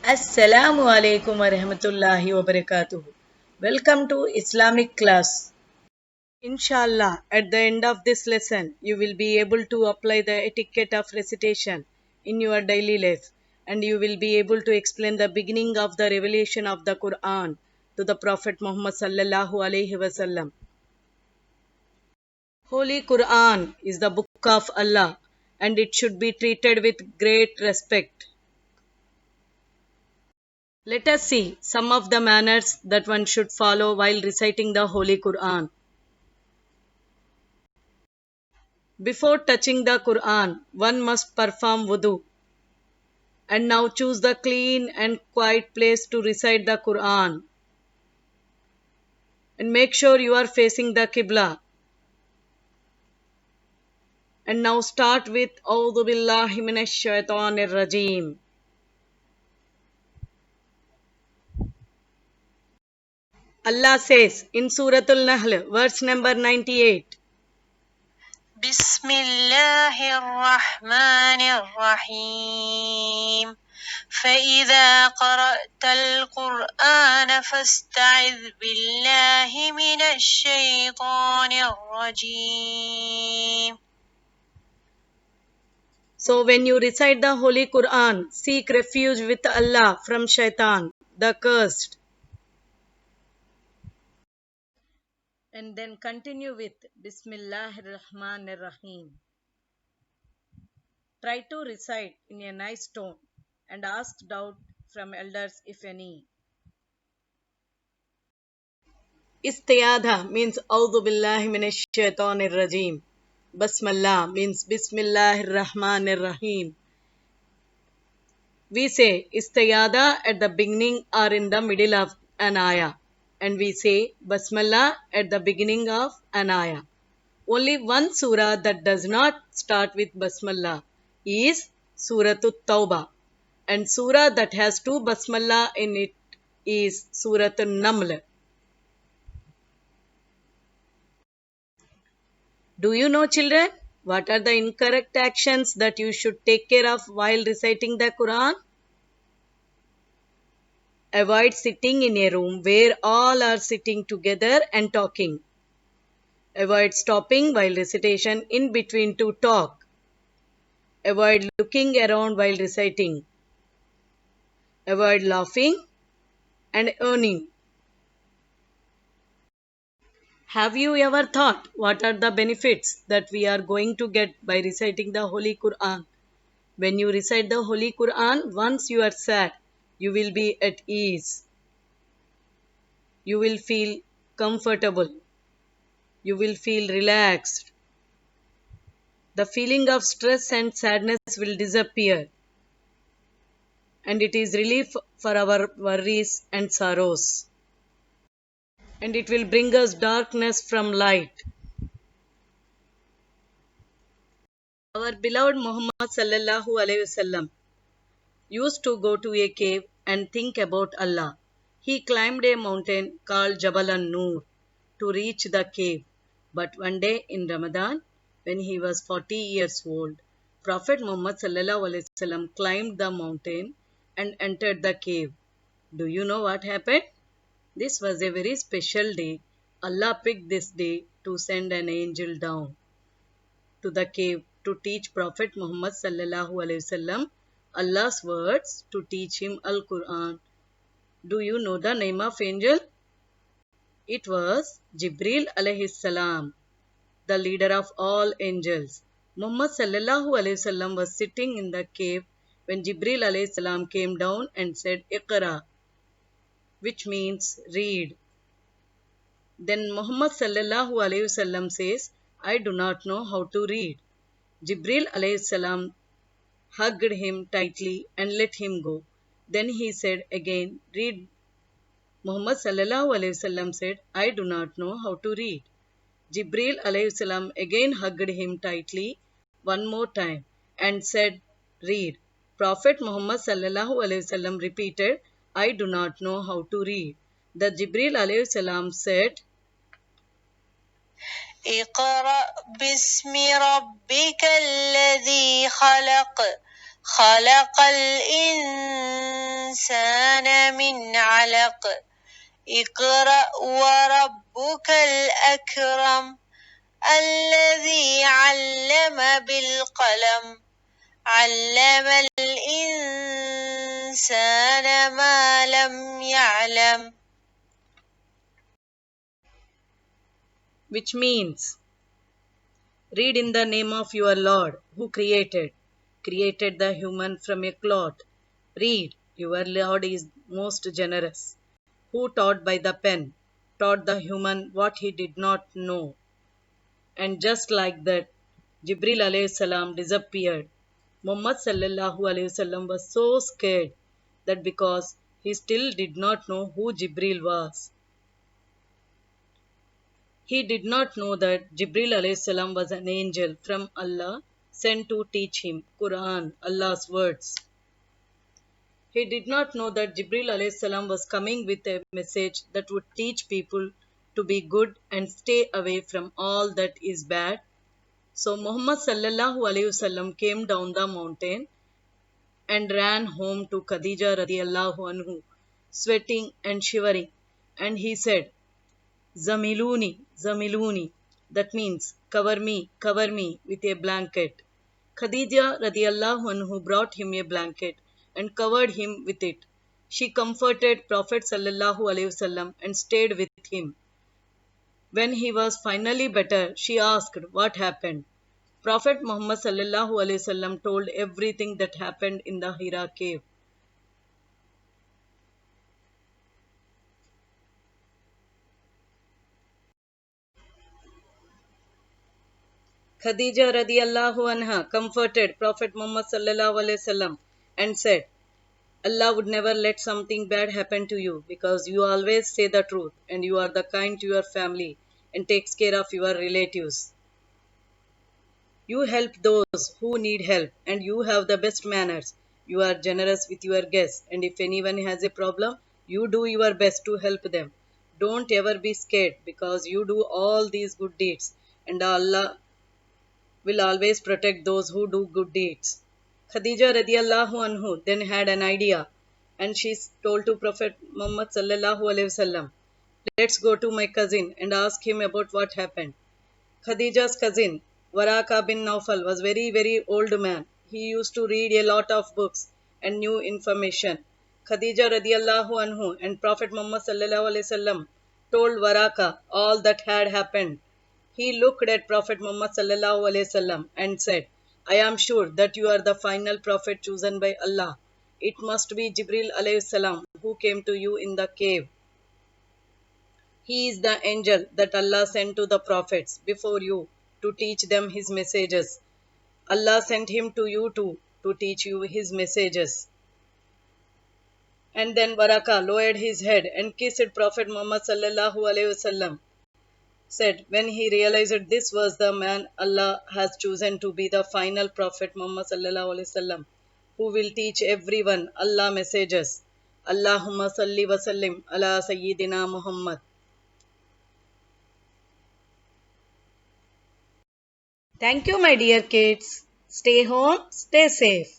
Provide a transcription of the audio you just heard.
Assalamu alaikum wa rahmatullahi wa barakatuh. Welcome to Islamic class. Inshallah, at the end of this lesson, you will be able to apply the etiquette of recitation in your daily life, and you will be able to explain the beginning of the revelation of the Quran to the Prophet Muhammad sallallahu alaihi wasallam. Holy Quran is the book of Allah, and it should be treated with great respect. Let us see some of the manners that one should follow while reciting the Holy Quran. Before touching the Quran, one must perform wudu. And now choose the clean and quiet place to recite the Quran. And make sure you are facing the Qibla. And now start with A'udhu Billahi Minash Shaitanir Rajim. Allah says in Suratul Nahl, verse number 98. بسم الله الرحمن الرحيم فإذا قرأت القرآن فاستعذ بالله من الشيطان الرجيم. So when you recite the Holy Quran, seek refuge with Allah from Shaitan, the cursed. And then continue with Bismillahir Rahmanir Rahim. Try to recite in a nice tone and ask doubt from elders if any. Istiyadha means A'udhu Billahi Minash Shaitanir Rajim. Basmallah means Bismillahir Rahmanir Rahim. We say Istiyada at the beginning or in the middle of an ayah. And we say Basmallah at the beginning of an ayah. Only one surah that does not start with Basmallah is Suratul Tawbah. And surah that has two Basmallah in it is Suratul Naml. Do you know, children, what are the incorrect actions that you should take care of while reciting the Quran? Avoid sitting in a room where all are sitting together and talking. Avoid stopping while recitation in between to talk. Avoid looking around while reciting. Avoid laughing and earning. Have you ever thought what are the benefits that we are going to get by reciting the Holy Quran? When you recite the Holy Quran, once you are sad, you will be at ease. You will feel comfortable. You will feel relaxed. The feeling of stress and sadness will disappear. And it is relief for our worries and sorrows. And it will bring us darkness from light. Our beloved Muhammad sallallahu alaihi wasallam used to go to a cave and think about Allah. He climbed a mountain called Jabal an-Nur to reach the cave. But one day in Ramadan, when he was 40 years old, Prophet Muhammad sallallahu alaihi wasallam climbed the mountain and entered the cave. Do you know what happened? This was a very special day. Allah picked this day to send an angel down to the cave to teach Prophet Muhammad sallallahu alaihi wasallam Allah's words, to teach him Al-Quran. Do you know the name of angel? It was Jibril alayhi salam, the leader of all angels. Muhammad sallallahu alaihi wasallam was sitting in the cave when Jibril alayhi salam came down and said Iqra, which means read. Then Muhammad sallallahu alaihi wasallam says, I do not know how to read. Jibril alayhi salam hugged him tightly and let him go. Then he said again, read. Muhammad sallallahu alaihi wasallam said, I do not know how to read. Jibril alayhi salam again hugged him tightly one more time and said, read. Prophet Muhammad sallallahu alaihi wasallam repeated, I do not know how to read. The Jibril alayhi salam said, اقرأ باسم ربك الذي خلق خلق الإنسان الإنسان من علق اقرأ وربك الأكرم الذي علم بالقلم علم الإنسان ما لم يعلم. Which means, read in the name of your Lord, who created the human from a clot. Read, your Lord is most generous, who taught by the pen, taught the human what he did not know. And just like that, Jibril alayhi salam disappeared. Muhammad sallallahu alayhi wasallam was so scared that because he still did not know who Jibril was. He did not know that Jibril alayhi salam was an angel from Allah sent to teach him Quran, Allah's words. He did not know that Jibril alayhi salam was coming with a message that would teach people to be good and stay away from all that is bad. So Muhammad sallallahu alayhi wasallam came down the mountain and ran home to Khadija radiallahu anhu, sweating and shivering. And he said, Zamiluni, Zamiluni. That means, cover me with a blanket. Khadija radiallahu anhu brought him a blanket and covered him with it. She comforted Prophet sallallahu alaihi wasallam and stayed with him. When he was finally better, she asked what happened. Prophet Muhammad sallallahu alaihi wasallam told everything that happened in the Hira cave. Khadija radiallahu anha comforted Prophet Muhammad sallallahu alaihi wasallam and said, Allah would never let something bad happen to you because you always say the truth and you are the kind to your family and takes care of your relatives. You help those who need help and you have the best manners. You are generous with your guests and if anyone has a problem, you do your best to help them. Don't ever be scared because you do all these good deeds and Allah will always protect those who do good deeds. Khadija radiallahu anhu then had an idea and she told to Prophet Muhammad sallallahu alaihi wasallam, let's go to my cousin and ask him about what happened. Khadija's cousin Waraka bin Naufal was very old man. He used to read a lot of books and knew information. Khadija radiallahu anhu and Prophet Muhammad sallallahu alaihi wasallam told Waraka all that had happened. He looked at Prophet Muhammad sallallahu alaihi wasallam and said, I am sure that you are the final prophet chosen by Allah. It must be Jibril alayhi salam who came to you in the cave. He is the angel that Allah sent to the prophets before you to teach them his messages. Allah sent him to you too to teach you his messages. And then Waraka lowered his head and kissed Prophet Muhammad sallallahu alaihi wasallam. Said when he realized this was the man Allah has chosen to be the final prophet Muhammad sallallahu alaihi wasallam who will teach everyone Allah messages. Allahumma salli wa sallim ala sayyidina Muhammad. Thank you my dear kids. Stay home, stay safe.